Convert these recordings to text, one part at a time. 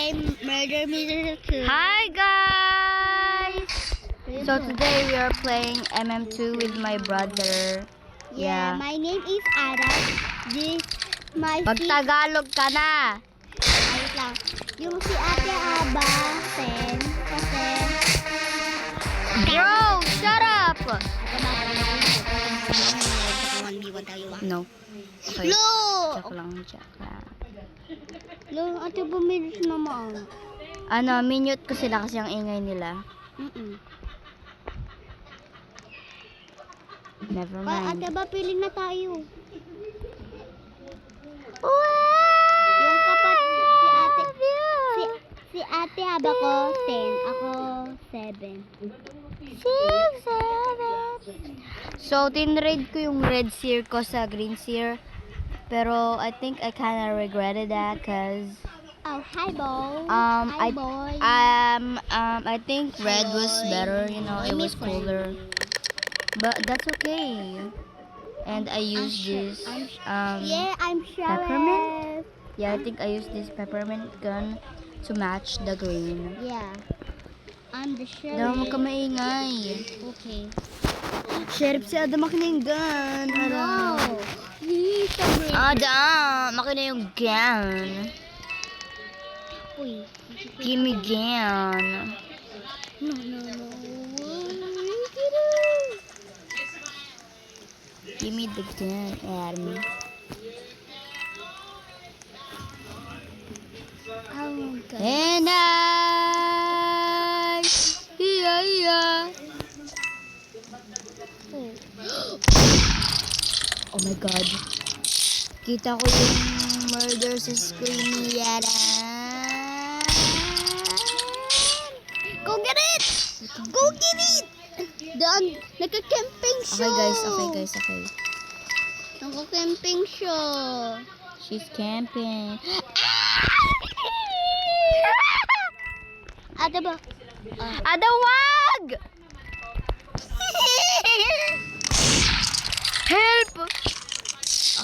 play Murder Mystery 2. Hi guys! So today we are playing mm2 with my brother. Yeah, my name is Adam. This my Pag-Tagalog ka na! Ayos lang. Yung si Ate Aba, 10. Kasi... Bro, shut up! No. Okay. Lo! Joke lang, joke lang. Lo, ate bumilis naman. Ano, minute ko sila kasi ang ingay nila. Never mind. Ate ba, pili na tayo. Yung Si Ate Aba ko, 10. Ako, 7. 6, 7. So, tinrade ko yung red sear ko sa green sear. Pero, I think I kinda regretted that because... Oh, hi, boy. Hi, boy. I think red was better, you know, it was cooler. But that's okay. And I used this, yeah, I'm sure. peppermint? Yeah, I think I used this peppermint gun to match the green. Yeah. I'm the sheriff. Daw mo ka maingay. Okay. Sheriff si Adam, akin na yung gun. No. He's a brave. Adam, akin na yung gun. Uy. Give me gun. No. Give me the gun, Adam. Oh my God. And yeah. Oh my God. Kita ko yung murder sa screen ni Adam. Go get it! Go get it! Doon, nagka-camping siya. Okay guys. Nagka-camping siya. She's camping. Ate ba? Ada, wag! Help!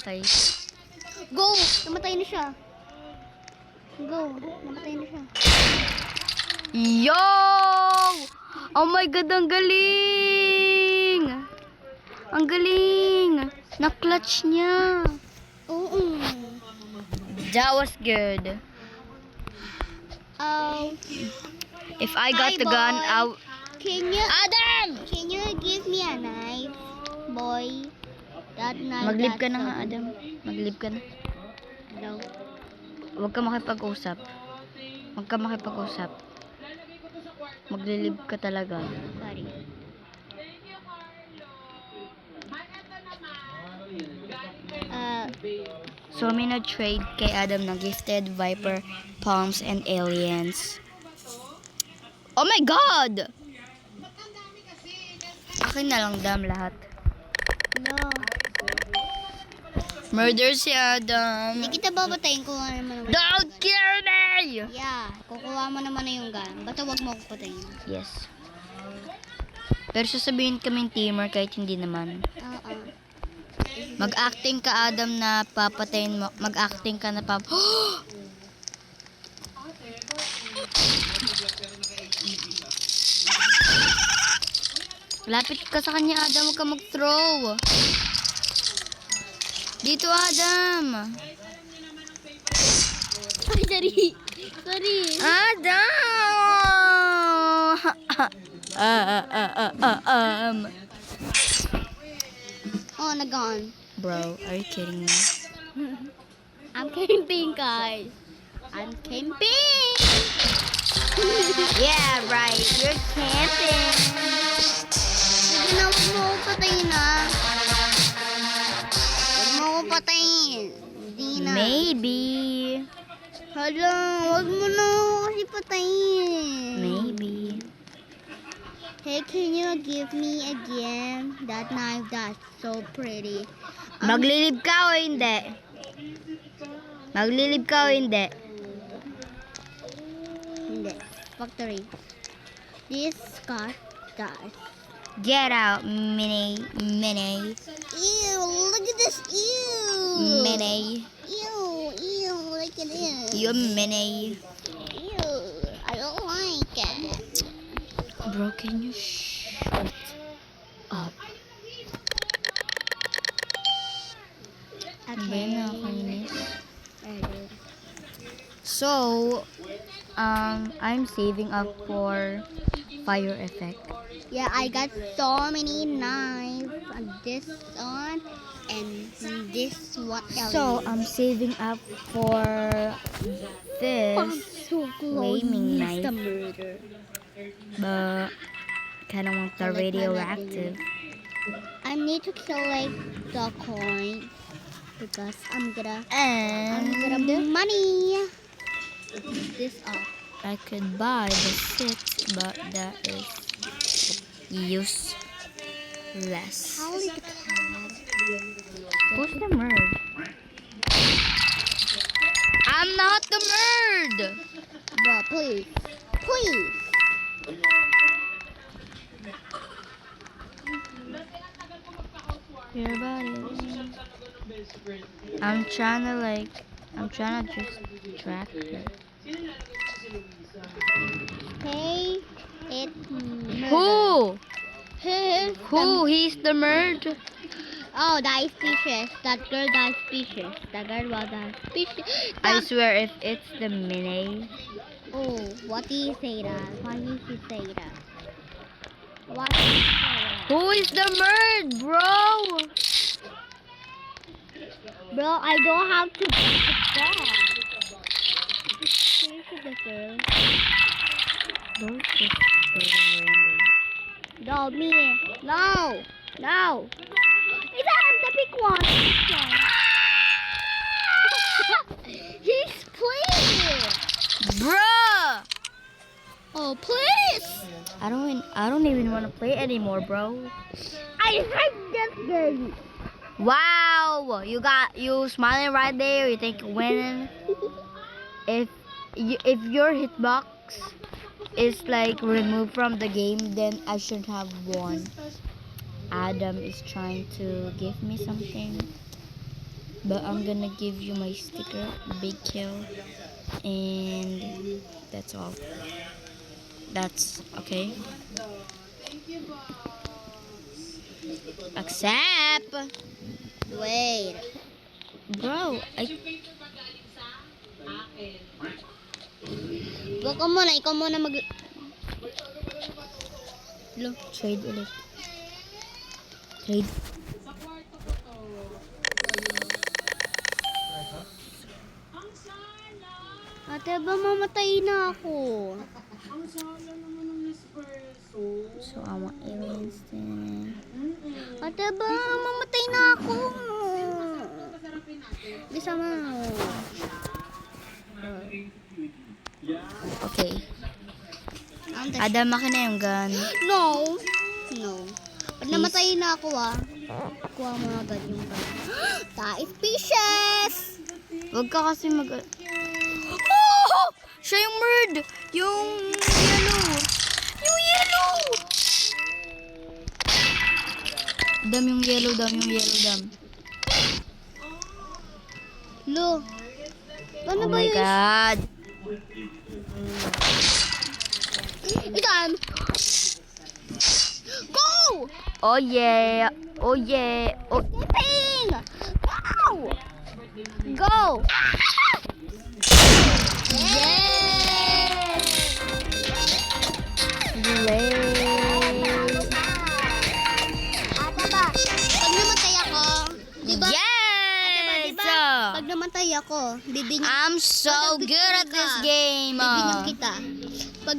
Okay. Go! Namatay na siya. Go! Namatay na siya. Yo! Oh my God, ang galing! Ang galing! Na-clutch niya. Oo. That was good. If I got the gun, I'll... Adam! Can you give me a knife, boy? That knife. Maglib ka na nga, Adam. Maglib ka na. No. Huwag ka makipag-usap. Maglilib ka talaga. Sorry. So, may na-trade kay Adam ng gifted Viper, Palms, and Aliens. Oh my God! Akin na lang, Dam, lahat. No. Murder si Adam. Hindi kita babatayin kung ano naman. Don't kill me! Yeah, kukuha mo naman na yung gun. Basta wag mo ako patayin. Yes. Pero sasabihin kaming teamer kahit hindi naman. Mag-acting ka, Adam, na papatayin mo. Mag-acting ka na Lapit ka sa kanya, Adam. Huwag ka mag-throw. Dito, Adam. Ay, sorry. Adam! Oh, nag-on. Bro, are you kidding me? I'm camping, guys. I'm camping. Yeah, right. You're camping. Hindi na, wag mo ako patayin, ah. Wag mo ako patayin. Hindi na. Maybe. Hala, wag mo na ako kasi patayin. Maybe. Hey, can you give me again that knife that's so pretty? Maglilib ka o hindi? Hindi. Factory. This got that. Get out, Minnie. Ew, look at this. Ew. Minnie. Ew, look at this. You Minnie. Ew. Bro, can you shut up? Ano ba yun, nakakainis? So, I'm saving up for fire effect. Yeah, I got so many knives. This one and this one. So, I'm saving up for this flaming knife, The murder. but kind of want the Collect my radioactive. I need to collect the coin because I'm gonna And do money. This up. I could buy the 6, but that is useless. How is the cat? Who's the bird? I'm not the bird! Bro, please. Please. Your body. I'm trying to just track her. Hey, it's murder. Who? Hey, Who? He's the bird? Oh, that is species. That girl, that is species. That girl was that species. I swear if it's the mini. Oh, what do you say that? Why did you say that? Why did you say that? Who is the bird, bro? Bro, I don't have to beat the dog. Here's the girl. Those just floating random. No, me. No. No. It's the big one. He's playing. Bruh! Oh, please. I don't even want to play anymore, bro. I hate this game. Wow, you smiling right there. You think you're winning? If your hitbox is like removed from the game, then I should have won. Adam is trying to give me something, but I'm gonna give you my sticker, big kill, and that's all. That's okay. Accept, Wait. bro. Wag ka muna. Ikaw muna mag... Trade ulit. Trade. Ate, ba mamatay na ako? So I want aliens then. Ate, ba mamatay na ako? Bisa mo. Okay. Adam, akin na yung gun. No. No. Pag namatay na ako kuha mo agad yung gun. Tayo fishes! Huwag ka kasi Oh! Siya yung bird! Yung yellow! Yung yellow! Dam yung yellow, dam. Lo. Paano Oh ba my yun? God! Ikan! Go! Oh yeah! Oh yeah! Oh! Skipping! Go! Go! Yes! Ate ba, pag namatay ako, di ba? Yes! Pag namatay ako, bibigyan I'm so good at this game. bibigyan kita. Pag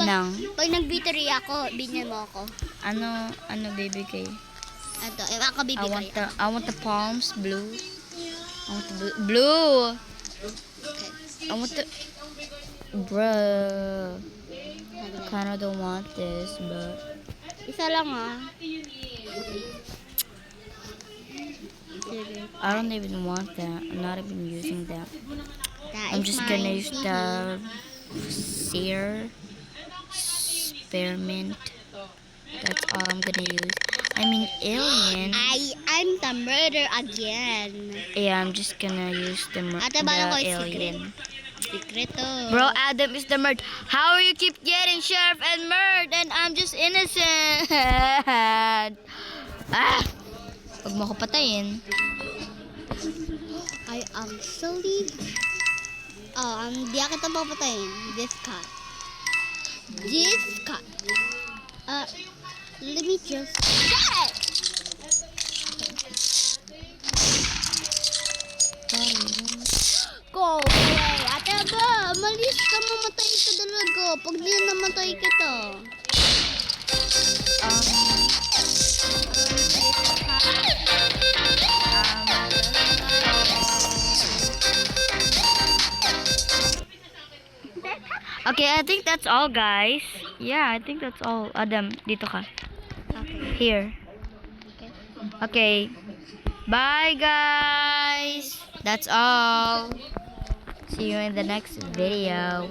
Nang? pag nag-victory ako, binyan mo ako. Ano bibigay? Ito, ako bibigay. I want the palms blue. I want the blue. I want the bruh. I kinda don't want this, but Isa lang I don't even want that. I'm not even using that. That I'm is just my gonna use CD. the spearmint. That's all I'm gonna use. I mean alien. I'm the murder again. Yeah, I'm just gonna use the Ate, bala ko yung alien. Sikreto. Bro, Adam is the murd. How you keep getting sheriff and murd and I'm just innocent? Ah! Huwag mo ko patayin. I actually... di ako kita papatayin. This cat. Let me just... Get it! Go away! Ate ba? Malis ka, mamatay ka talaga. Pag di namatay kita. Okay, I think that's all, guys. Yeah, I think that's all. Adam, dito ka. Okay. Here. Okay. Okay. Bye, guys. That's all. See you in the next video.